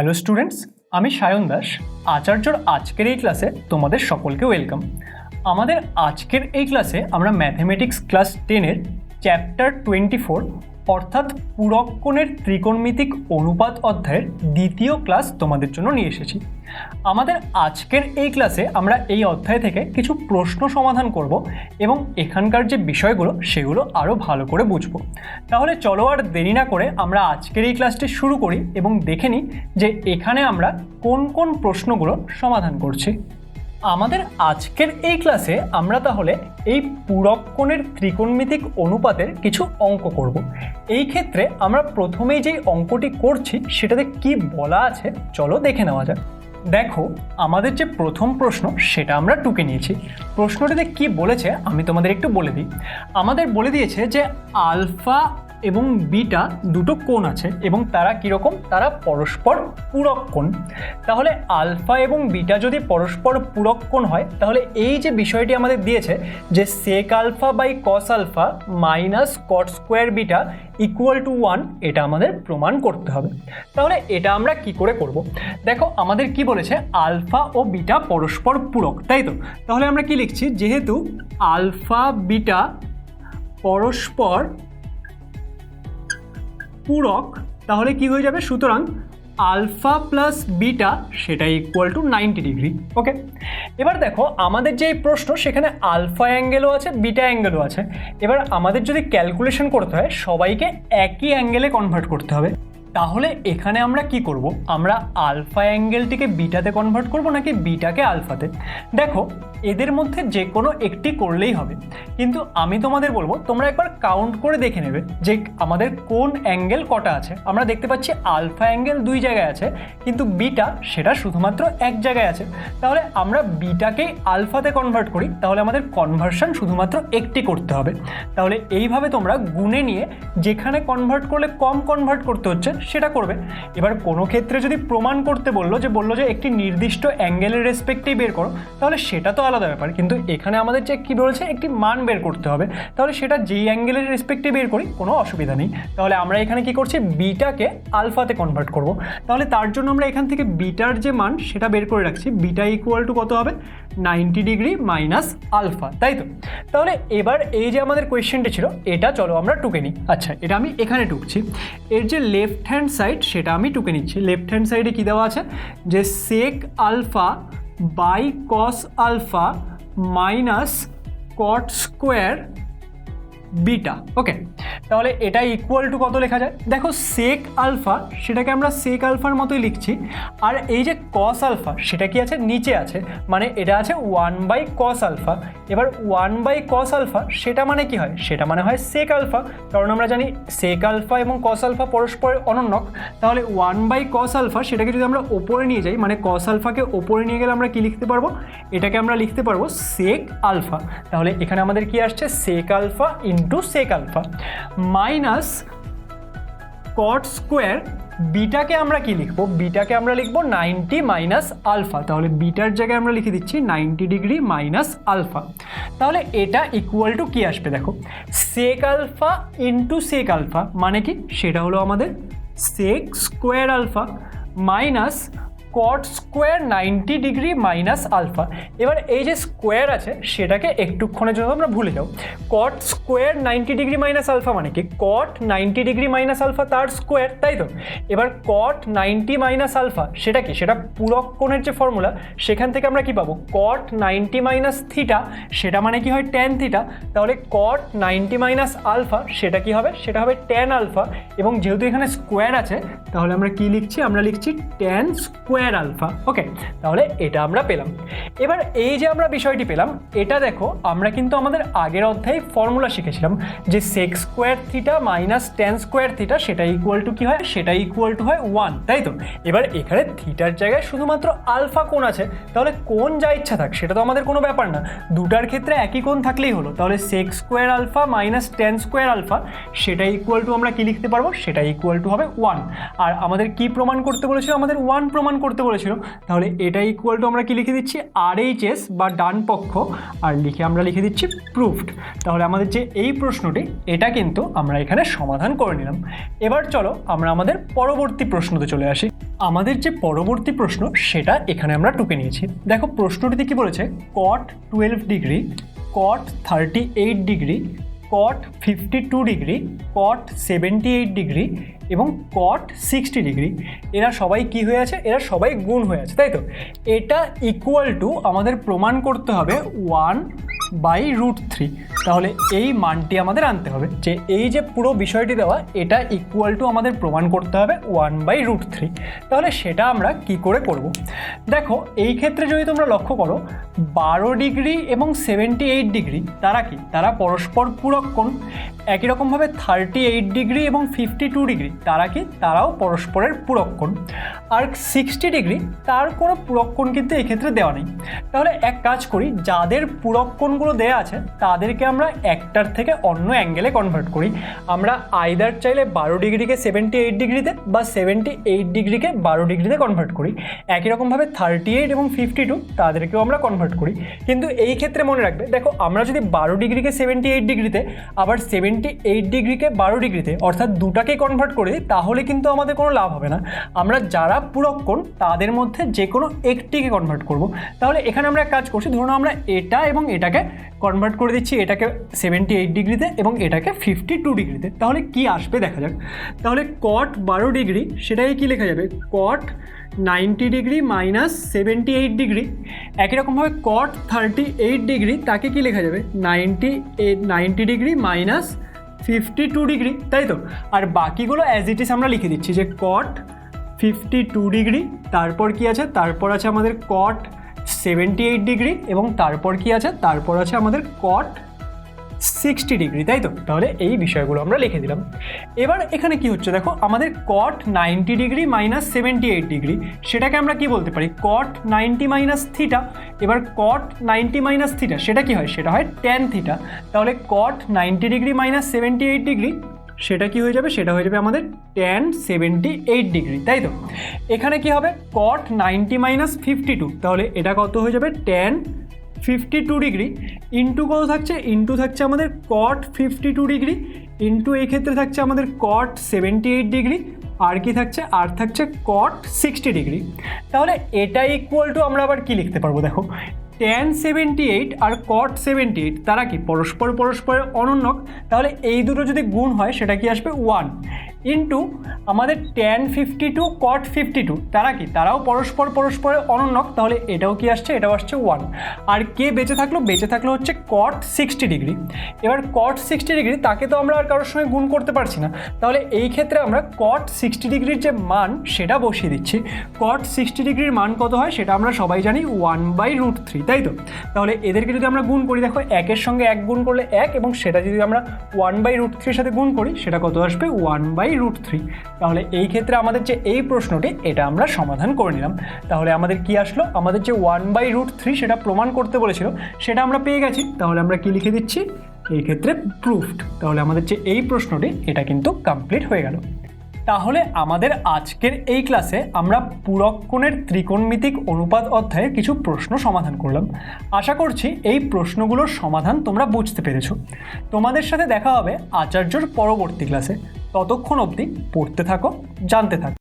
Hello students, আমি সায়ন দাস। আচার্যর আজকের এই ক্লাসে তোমাদের সকলকে ওয়েলকাম। আমাদের আজকের এই ক্লাসে আমরা ম্যাথমেটিক্স ক্লাস 10-এর চ্যাপ্টার 24 অর্থাৎ পূরককোণের ত্রিকোণমিতিক অনুপাত অধ্যায়ের দ্বিতীয় ক্লাস তোমাদের জন্য নিয়ে এসেছি। আমাদের আজকের এই ক্লাসে আমরা এই অধ্যায় থেকে কিছু প্রশ্ন সমাধান করব এবং এখানকার যে বিষয়গুলো সেগুলো আরও ভালো করে বুঝব। তাহলে চলো আর দেরি না করে আমরা আজকের এই ক্লাসটি শুরু করি এবং দেখে নিই যে এখানে আমরা কোন কোন প্রশ্নগুলো সমাধান করছি। আমাদের আজকের এই ক্লাসে আমরা তাহলে এই পূরককোণের ত্রিকোণমিতিক অনুপাতের কিছু অঙ্ক করব। এই ক্ষেত্রে আমরা প্রথমেই যেই অঙ্কটি করছি সেটাতে কি বলা আছে চলো দেখে নেওয়া যাক। দেখো, আমাদের যে প্রথম প্রশ্ন সেটা আমরা টুকে নিয়েছি। প্রশ্নটিতে কি বলেছে আমি তোমাদের একটু বলে দিই। আমাদের বলে দিয়েছে যে আলফা এবং বিটা দুটো কোণ আছে এবং তারা কীরকম, তারা পরস্পর পূরক কোণ। তাহলে আলফা এবং বিটা যদি পরস্পর পূরক কোণ হয় তাহলে এই যে বিষয়টি আমাদের দিয়েছে যে sec alpha by cos alpha minus cot square beta equal to 1, এটা আমাদের প্রমাণ করতে হবে। তাহলে এটা আমরা কি করে করব? দেখো, আমাদের কি বলেছে, আলফা ও বিটা পরস্পর পূরক, তাই তো? তাহলে আমরা কি লিখছি, যেহেতু আলফা বিটা পরস্পর পূরক তাহলে কি হয়ে যাবে, সুতরাং আলফা প্লাস বিটা সেটা ইকুয়াল টু 90 ডিগ্রি। ওকে, এবার দেখো আমাদের যে প্রশ্ন সেখানে আলফা অ্যাঙ্গেলও আছে বিটা অ্যাঙ্গেলও আছে। এবার আমাদের যদি ক্যালকুলেশন করতে হয় সবাইকে একই অ্যাঙ্গেলে কনভার্ট করতে হবে। তাহলে এখানে আমরা কি করব, আমরা আলফা অ্যাঙ্গেলটিকে বিটাতে কনভার্ট করব নাকি বিটাকে আলফাতে? দেখো, এদের মধ্যে যে কোনো একটি করলেই হবে, কিন্তু আমি তোমাদের বলবো তোমরা একবার কাউন্ট করে দেখে নেবে যে আমাদের কোন অ্যাঙ্গেল কটা আছে। আমরা দেখতে পাচ্ছি আলফা অ্যাঙ্গেল 2 জায়গায় আছে কিন্তু বিটা সেটা শুধুমাত্র এক জায়গায় আছে। তাহলে আমরা বিটাকেই আলফাতে কনভার্ট করি, তাহলে আমাদের কনভার্সন শুধুমাত্র একটি করতে হবে। তাহলে এইভাবে তোমরা গুণে নিয়ে যেখানে কনভার্ট করলে কম কনভার্ট করতে হচ্ছে সেটা করবে। এবার কোনো ক্ষেত্রে যদি প্রমাণ করতে বললো যে একটি নির্দিষ্ট অ্যাঙ্গেলের রেসপেক্টেই বের করো, তাহলে সেটা তো আলাদা ব্যাপার, কিন্তু এখানে আমাদের যে কী বলছে একটি মান বের করতে হবে, তাহলে সেটা যেই অ্যাঙ্গেলের রেসপেক্টে বের করি কোনো অসুবিধা নেই। তাহলে আমরা এখানে কি করছি, বিটাকে আলফাতে কনভার্ট করব। তাহলে তার জন্য আমরা এখান থেকে বিটার যে মান সেটা বের করে রাখছি। বিটা ইকুয়াল টু কত হবে, 90 ডিগ্রি মাইনাস আলফা, তাই তো? তাহলে এবার এই যে আমাদের কোয়েশ্চেনটা ছিল এটা চলো আমরা টুকে নিই। আচ্ছা, এটা আমি এখানে টুকছি। এর যে লেফট হ্যান্ড সাইড সেটা আমি টুকে নিচ্ছি। লেফট হ্যান্ড সাইডে কী দেওয়া আছে, যে sec alpha by cos alpha minus cot square beta. Okay, তাহলে এটা ইকুয়াল টু কত লেখা যায়, দেখো সেক আলফা সেটাকে আমরা সেক আলফার মতোই লিখছি, আর এই যে কস আলফা সেটা কি আছে, নিচে আছে, মানে এটা আছে 1 বাই কস আলফা। এবার 1 বাই কস আলফা সেটা মানে কি হয়, সেটা মানে হয় সেক আলফা, কারণ আমরা জানি সেক আলফা এবং কস আলফা পরস্পর অনন্যক। তাহলে 1 বাই কস আলফা সেটাকে যদি আমরা ওপরে নিয়ে যাই, মানে কস আলফাকে ওপরে নিয়ে গেলে আমরা কি লিখতে পারবো, এটাকে আমরা লিখতে পারবো সেক আলফা। তাহলে এখানে আমাদের কি আসছে, sec alpha into sec alpha minus cot square বিটাকে আমরা কি লিখবো, বিটাকে আমরা লিখবো 90 মাইনাস আলফা। তাহলে বিটার জায়গায় আমরা লিখে দিচ্ছি 90 ডিগ্রি মাইনাস আলফা। তাহলে এটা ইকুয়াল টু কি আসবে, দেখো sec alpha into sec alpha মানে কি, সেটা হলো আমাদের sec square alpha minus cot square 90 degree minus alpha. এবার এই যে স্কোয়ার আছে সেটাকে একটুক্ষণের জন্য আমরা ভুলে যাও। Cot square 90 degree minus alpha মানে কি, কট 90 ডিগ্রি মাইনাস আলফা তার স্কোয়ার, তাই তো? এবার কট 90 মাইনাস আলফা সেটা কি, সেটা পূরক কোণের যে ফর্মুলা সেখান থেকে আমরা কি পাবো, কট 90 মাইনাস থিটা সেটা মানে কি হয় ট্যান থিটা। তাহলে কট 90 মাইনাস আলফা সেটা কি হবে, সেটা হবে ট্যান আলফা। এবং যেহেতু এখানে স্কোয়ার আছে তাহলে আমরা কি লিখছি, আমরা লিখছি ট্যান স্কোয়ার আলফা। ওকে, তাহলে এটা আমরা পেলাম। এবার এই যে আমরা বিষয়টি পেলাম, এটা দেখো আমরা কিন্তু আমাদের আগের অধ্যায়ে ফর্মুলা শিখেছিলাম যে sec square theta minus tan square theta সেটা ইকুয়াল টু কি হয়, সেটা ইকুয়াল টু হয় 1, তাই তো? এবার এখানে থিটার জায়গায় শুধুমাত্র আলফা কোণ আছে, তাহলে কোণ যা ইচ্ছা থাক সেটা তো আমাদের কোনো ব্যাপার না, দুটার ক্ষেত্রে একই কোণ থাকলেই হলো। তাহলে sec square alpha minus tan square alpha সেটা ইকুয়াল টু আমরা কি লিখতে পারবো, সেটা ইকুয়াল টু হবে 1। আর আমাদের কি প্রমাণ করতে বলেছিল, আমাদের 1 প্রমাণ করতে বলেছিল। তাহলে এটা ইকুয়াল টু আমরা কি লিখে দিচ্ছি, RHS বা ডান পক্ষ, আর আমরা লিখে দিচ্ছি প্রুফড। তাহলে আমাদের যে এই প্রশ্নটি এটা কিন্তু আমরা এখানে সমাধান করে নিলাম। এবার চলো আমরা আমাদের পরবর্তী প্রশ্নতে চলে আসি। আমাদের যে পরবর্তী প্রশ্ন সেটা এখানে আমরা টুকে নিয়েছি। দেখো প্রশ্নটিতে কি বলেছে, cot 12 degree, cot 38 degree, cot 52 degree, cot 78 degree এবং cot 60 ডিগ্রি, এরা সবাই কি হয়ে আছে, এরা সবাই গুণ হয়ে আছে, তাই তো? এটা ইকুয়াল টু আমাদের প্রমাণ করতে হবে 1/√3। তাহলে এই মানটি আমাদের আনতে হবে, যে এই যে পুরো বিষয়টি দেওয়া এটা ইকুয়াল টু আমাদের প্রমাণ করতে হবে 1/√3। তাহলে সেটা আমরা কি করে করব? দেখো এই ক্ষেত্রে যদি তোমরা লক্ষ্য করো 12 ডিগ্রি এবং 78 ডিগ্রি তারা কি, তারা পরস্পর পূরক কোণ। একই রকমভাবে 38 ডিগ্রি এবং 52 ডিগ্রি তারা কি, তারাও পরস্পরের পূরক কোণ। আর 60 ডিগ্রি তার কোনো পূরক কোণ কিন্তু এই ক্ষেত্রে দেওয়া নেই। তাহলে এক কাজ করি, যাদের পূরক কোণগুলো দেওয়া আছে তাদেরকে আমরা একটার থেকে অন্য অ্যাঙ্গেলে কনভার্ট করি। আমরা আইদার চাইলে 12 ডিগ্রিকে 78 ডিগ্রিতে বা 78 ডিগ্রিকে 12 ডিগ্রিতে কনভার্ট করি। একই রকমভাবে 38 এবং 52 তাদেরকেও আমরা কনভার্ট করি। কিন্তু এই ক্ষেত্রে মনে রাখবে, দেখো আমরা যদি 12 ডিগ্রিকে 78 ডিগ্রিতে আবার 78 ডিগ্রিকে 12 ডিগ্রিতে অর্থাৎ দুটাকেই কনভার্ট করে দিই, তাহলে কিন্তু আমাদের কোনো লাভ হবে না। আমরা যারা পূরক কোণ তাদের মধ্যে যে কোনো একটিকে কনভার্ট করব। তাহলে এখানে আমরা এক কাজ করছি, ধরুন আমরা এটা এবং এটাকে কনভার্ট করে দিচ্ছি, এটাকে 78 ডিগ্রিতে এবং এটাকে 52 ডিগ্রিতে। তাহলে কি আসবে দেখা যাক। তাহলে cot 12 ডিগ্রি সেটাই কি লেখা যাবে, cot 90 ডিগ্রি মাইনাস 78 ডিগ্রি। একই রকমভাবে cot 38 ডিগ্রি তাকে কি লেখা যাবে, 90 ডিগ্রি মাইনাস 52 ডিগ্রি, তাই তো? আর বাকিগুলো অ্যাজ ইট ইজ আমরা লিখে দিচ্ছি যে cot 52 ডিগ্রি, তারপর কি আছে, তারপর আছে আমাদের cot 78 ডিগ্রি এবং তারপর কি আছে, তারপর আছে আমাদের cot 60 ডিগ্রি, তাই তো? তাহলে এই বিষয়গুলো আমরা লিখে দিলাম। এবার এখানে কি হচ্ছে দেখো, আমাদের cot 90 ডিগ্রি মাইনাস 78 ডিগ্রি সেটাকে আমরা কি বলতে পারি, cot 90 মাইনাস থিটা। এবার cot 90 মাইনাস থিটা সেটা কি হয়, সেটা হয় tan থিটা। তাহলে cot 90 ডিগ্রি মাইনাস 78 ডিগ্রি সেটা কি হয়ে যাবে, সেটা হয়ে যাবে আমাদের tan 78 ডিগ্রি, তাই তো? এখানে কি হবে, cot 90 মাইনাস 52, তাহলে এটা কত হয়ে যাবে, tan 52 ডিগ্রি ইন্টু কত থাকছে, ইন্টু থাকছে আমাদের cot 52 ডিগ্রি ইন্টু এই ক্ষেত্রে থাকছে আমাদের cot 78 ডিগ্রি, আর কি থাকছে, আর থাকছে cot 60 ডিগ্রি। তাহলে এটা ইকুয়াল টু আমরা আবার কি লিখতে পারবো, দেখো tan 78 আর cot 78 তারা কি পরস্পরের অনন্যক। তাহলে এই দুটো যদি গুণ হয় সেটা কি আসবে 1 ইন্টু আমাদের tan 52 cot 52 তারা কি, তারাও পরস্পরের অনন্যক। তাহলে এটাও কি আসছে, এটাও আসছে 1। আর কে বেঁচে থাকলো হচ্ছে cot 60 ডিগ্রি। এবার cot 60 ডিগ্রি তাকে তো আমরা আর কারোর সঙ্গে গুণ করতে পারছি না, তাহলে এই ক্ষেত্রে আমরা cot 60 ডিগ্রির যে মান সেটা বসিয়ে দিচ্ছি। cot 60 ডিগ্রির মান কত হয় সেটা আমরা সবাই জানি 1/√3, তাই তো? তাহলে এদেরকে যদি আমরা গুণ করি, দেখো একের সঙ্গে এক গুণ করলে 1 এবং সেটা যদি আমরা 1/√3 সাথে গুণ করি সেটা কত আসবে, 1/√3। তাহলে এই ক্ষেত্রে আমাদের যে এই প্রশ্নটি এটা আমরা সমাধান করে নিলাম। তাহলে আমাদের কি আসলো, আমাদের যে 1/√3 সেটা প্রমাণ করতে বলেছিল সেটা আমরা পেয়ে গেছি। তাহলে আমরা কি লিখে দিচ্ছি, এই ক্ষেত্রে প্রুফড। তাহলে আমাদের যে এই প্রশ্নটি এটা কিন্তু কমপ্লিট হয়ে গেল। তাহলে আমাদের আজকের এই ক্লাসে আমরা পূরক কোণের ত্রিকোণমিতিক অনুপাত অধ্যায়ের কিছু প্রশ্ন সমাধান করলাম। আশা করছি এই প্রশ্নগুলোর সমাধান তোমরা বুঝতে পেরেছো। তোমাদের সাথে দেখা হবে আচার্যর পরবর্তী ক্লাসে। ততক্ষণ অবধি পড়তে থাকো, জানতে থাকো।